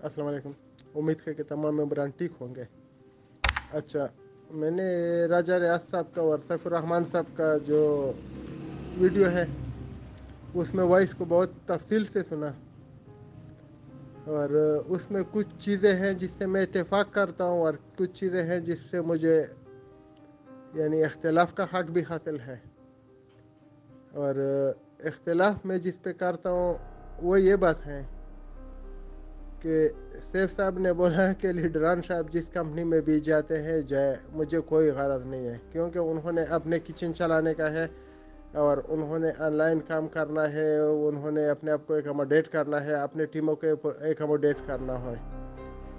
अस्सलाम वालेकुम। उम्मीद है कि तमाम मेंबरान ठीक होंगे। अच्छा, मैंने राजा रियाज साहब का और सैफुर रहमान साहब का जो वीडियो है उसमें वॉइस को बहुत तफसील से सुना, और उसमें कुछ चीज़ें हैं जिससे मैं इत्तेफाक करता हूँ और कुछ चीज़ें हैं जिससे मुझे यानी इख्तिलाफ का हक भी हासिल है। और इख्तिलाफ में जिस पे करता हूँ वो ये बात है कि सैफ साहब ने बोला कि लीडरान साहब जिस कंपनी में भी जाते हैं जाए, मुझे कोई गरज नहीं है, क्योंकि उन्होंने अपने किचन चलाने का है और उन्होंने ऑनलाइन काम करना है, उन्होंने अपने आप को एकोमोडेट करना है, अपने टीमों को एकोमोडेट करना है।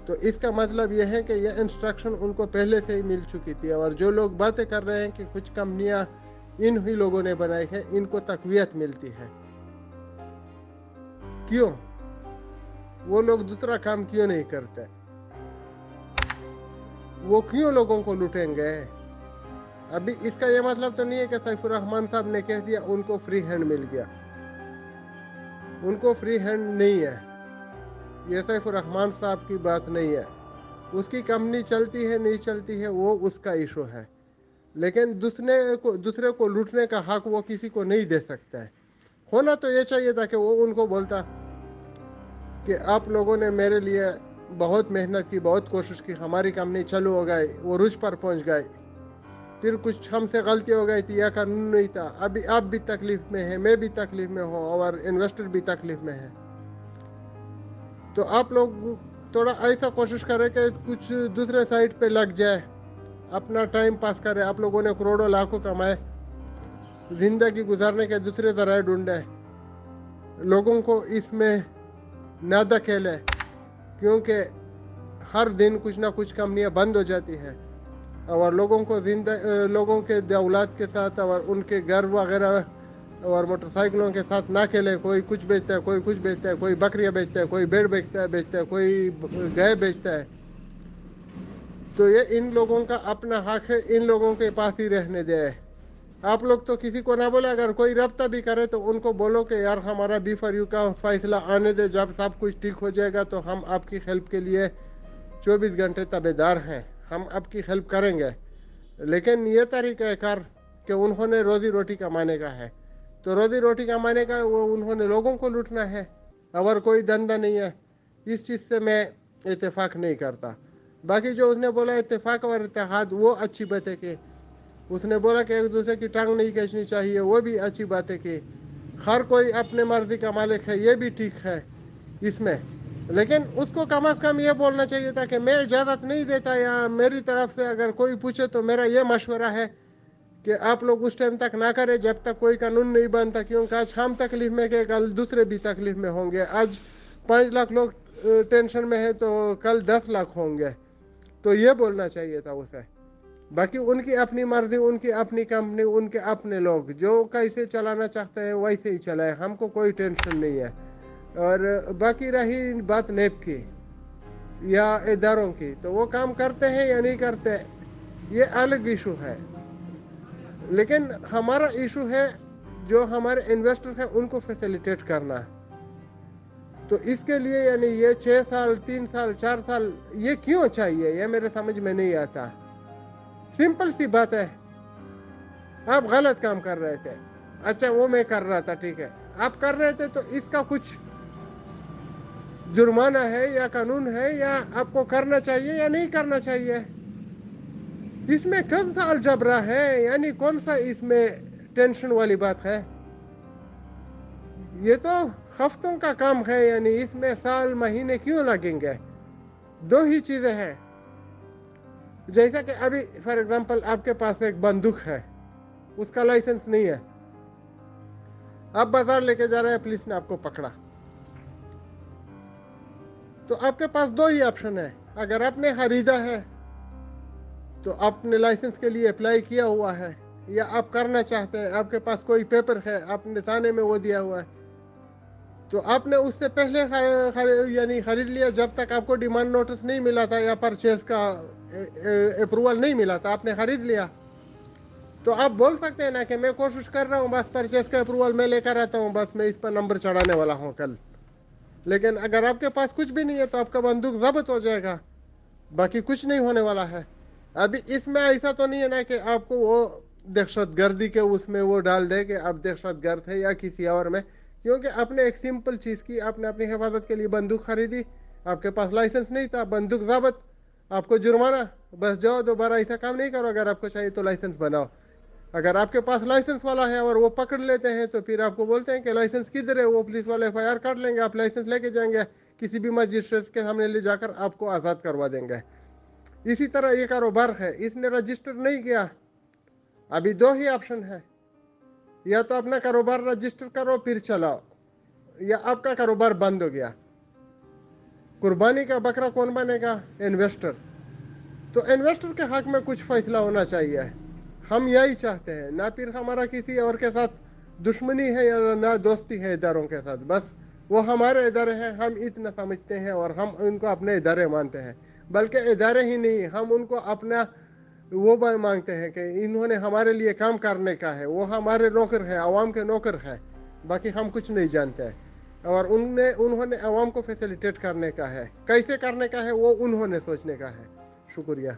तो इसका मतलब यह है कि यह इंस्ट्रक्शन उनको पहले से ही मिल चुकी थी। और जो लोग बातें कर रहे हैं कि कुछ कंपनियां इन ही लोगों ने बनाई है, इनको तकवीत मिलती है, क्यों? वो लोग दूसरा काम क्यों नहीं करते? वो क्यों लोगों को लूटेंगे? अभी इसका ये मतलब तो नहीं है कि सैफुर रहमान साहब ने कह दिया उनको फ्री हैंड मिल गया। उनको फ्री हैंड नहीं है, ये सैफुर रहमान साहब की बात नहीं है। उसकी कंपनी चलती है नहीं चलती है वो उसका इशू है, लेकिन दूसरे को लूटने का हक वो किसी को नहीं दे सकता है। होना तो ये चाहिए था कि वो उनको बोलता कि आप लोगों ने मेरे लिए बहुत मेहनत की, बहुत कोशिश की, हमारी कंपनी चालू हो गई, वो रुज पर पहुंच गई, फिर कुछ हमसे गलती हो गई थी या कानून नहीं था, अभी आप भी तकलीफ में हैं, मैं भी तकलीफ में हूँ और इन्वेस्टर भी तकलीफ में है। तो आप लोग थोड़ा ऐसा कोशिश करें कि कुछ दूसरे साइड पे लग जाए, अपना टाइम पास करें। आप लोगों ने करोड़ों लाखों कमाए, जिंदगी गुजारने के दूसरे जराए ढूंढे, लोगों को इसमें न धकेले, क्योंकि हर दिन कुछ ना कुछ कंपनियां बंद हो जाती हैं और लोगों के दौलत के साथ और उनके घर वगैरह और मोटरसाइकिलों के साथ ना खेले। कोई कुछ बेचता है, कोई कुछ बेचता है, कोई बकरियां बेचता है, कोई भेड़ बेचता है, कोई गाय बेचता है। तो ये इन लोगों का अपना हक है, इन लोगों के पास ही रहने दे। आप लोग तो किसी को ना बोले, अगर कोई रब्ता भी करे तो उनको बोलो कि यार हमारा बी फॉर यू का फैसला आने दे, जब सब कुछ ठीक हो जाएगा तो हम आपकी हेल्प के लिए 24 घंटे तबेदार हैं, हम आपकी हेल्प करेंगे। लेकिन ये तरीका कार कि उन्होंने रोजी रोटी कमाने का है, तो रोजी रोटी कमाने का वो उन्होंने लोगों को लूटना है, और कोई धंधा नहीं है। इस चीज़ से मैं इत्तेफाक नहीं करता। बाकी जो उसने बोला इत्तेफाक और इत्तेहाद, वो अच्छी बात है कि उसने बोला कि एक दूसरे की टांग नहीं खींचनी चाहिए, वो भी अच्छी बात है कि हर कोई अपने मर्जी का मालिक है, ये भी ठीक है इसमें। लेकिन उसको कम अज कम ये बोलना चाहिए था कि मैं इजाज़त नहीं देता, या मेरी तरफ से अगर कोई पूछे तो मेरा ये मशवरा है कि आप लोग उस टाइम तक ना करें जब तक कोई कानून नहीं बनता, क्योंकि आज हम तकलीफ में के कल दूसरे भी तकलीफ में होंगे। आज 5 लाख लोग टेंशन में है तो कल 10 लाख होंगे। तो ये बोलना चाहिए था उसे। बाकी उनकी अपनी मर्जी, उनकी अपनी कंपनी, उनके अपने लोग, जो कैसे चलाना चाहते हैं वैसे ही चलाए, हमको कोई टेंशन नहीं है। और बाकी रही बात नेब की या इदारों की, तो वो काम करते हैं या नहीं करते, ये अलग इशू है। लेकिन हमारा इशू है जो हमारे इन्वेस्टर हैं उनको फैसिलिटेट करना। तो इसके लिए यानी ये 6 साल, 3 साल, 4 साल ये क्यों चाहिए, ये मेरे समझ में नहीं आता। सिंपल सी बात है, आप गलत काम कर रहे थे, अच्छा वो मैं कर रहा था, ठीक है, आप कर रहे थे तो इसका कुछ जुर्माना है या कानून है, या आपको करना चाहिए या नहीं करना चाहिए। इसमें कौन सा अलजबरा है, यानी कौन सा इसमें टेंशन वाली बात है। ये तो हफ्तों का काम है, यानी इसमें साल महीने क्यों लगेंगे। दो ही चीजें हैं, जैसा कि अभी फॉर एग्जांपल आपके पास एक बंदूक है, उसका लाइसेंस नहीं है, आप बाजार लेके जा रहे हैं, पुलिस ने आपको पकड़ा, तो आपके पास दो ही ऑप्शन है। अगर आपने खरीदा है तो आपने लाइसेंस के लिए अप्लाई किया हुआ है, या आप करना चाहते हैं, आपके पास कोई पेपर है, आपने थाने में वो दिया हुआ है, तो आपने उससे पहले यानी खरीद लिया, जब तक आपको डिमांड नोटिस नहीं मिला था या परचेज का अप्रूवल नहीं मिला था, आपने खरीद लिया। तो आप बोल सकते हैं ना कि मैं कोशिश कर रहा हूँ, बस परचेज का अप्रूवल मैं लेकर आता हूँ, बस मैं इस पर नंबर चढ़ाने वाला हूँ कल। लेकिन अगर आपके पास कुछ भी नहीं है तो आपका बंदूक जब्त हो जाएगा, बाकी कुछ नहीं होने वाला है। अभी इसमें ऐसा तो नहीं है ना कि आपको वो दहशतगर्दी के उसमें वो डाल दे कि आप दहशतगर्द है या किसी और में, क्योंकि आपने एक सिंपल चीज़ की, आपने अपनी हिफाजत के लिए बंदूक खरीदी, आपके पास लाइसेंस नहीं था, बंदूक जब्त, आपको जुर्माना, बस जाओ दोबारा ऐसा काम नहीं करो। अगर आपको चाहिए तो लाइसेंस बनाओ। अगर आपके पास लाइसेंस वाला है और वो पकड़ लेते हैं तो फिर आपको बोलते हैं कि लाइसेंस किधर है, वो पुलिस वाले FIR काट लेंगे, आप लाइसेंस लेके जाएंगे किसी भी मजिस्ट्रेट के सामने ले जाकर आपको आज़ाद करवा देंगे। इसी तरह ये कारोबार है, इसने रजिस्टर नहीं किया। अभी दो ही ऑप्शन है, या तो अपना कारोबार रजिस्टर करो फिर चलाओ, या आपका कारोबार बंद हो गया। कुर्बानी का बकरा कौन बनेगा? इन्वेस्टर। तो इन्वेस्टर के हक में कुछ फैसला होना चाहिए, हम यही चाहते हैं। ना फिर हमारा किसी और के साथ दुश्मनी है या ना दोस्ती है इदारों के साथ, बस वो हमारे इदारे हैं, हम इतना समझते हैं और हम उनको अपने इदारे मानते हैं। बल्कि इदारे ही नहीं, हम उनको अपना वो मांगते हैं कि इन्होंने हमारे लिए काम करने का है, वो हमारे नौकर है, आवाम के नौकर है, बाकी हम कुछ नहीं जानते हैं। और उन्होंने आवाम को फैसिलिटेट करने का है, कैसे करने का है वो उन्होंने सोचने का है। शुक्रिया।